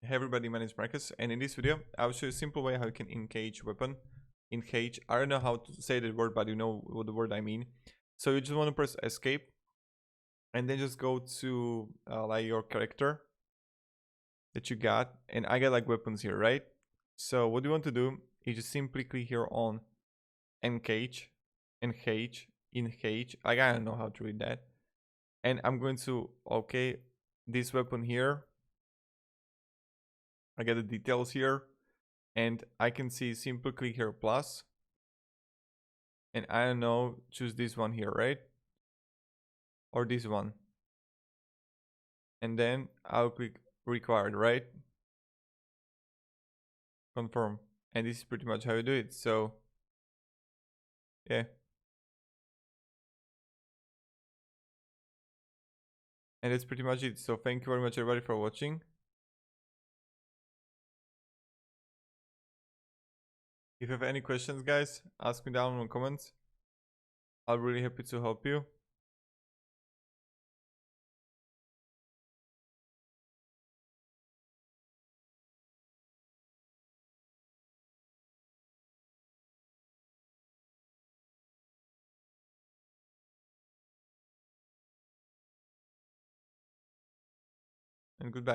Hey everybody, my name is Marcus, and in this video I will show you a simple way how you can encache weapon. Encache, I don't know how to say that word, but you know what the word I mean. So you just want to press escape and then just go to like your character that you got, and I got like weapons here, right? So what you want to do is just simply click here on encache, encache. I don't know how to read that, and I'm going to okay this weapon here. I get the details here, and I can see simply click here plus, and I don't know, choose this one here, right? Or this one. And then I'll click required, right? Confirm. And this is pretty much how you do it. So yeah. And that's pretty much it. So thank you very much everybody for watching. If you have any questions, guys, ask me down in the comments. I'll be really happy to help you. And goodbye.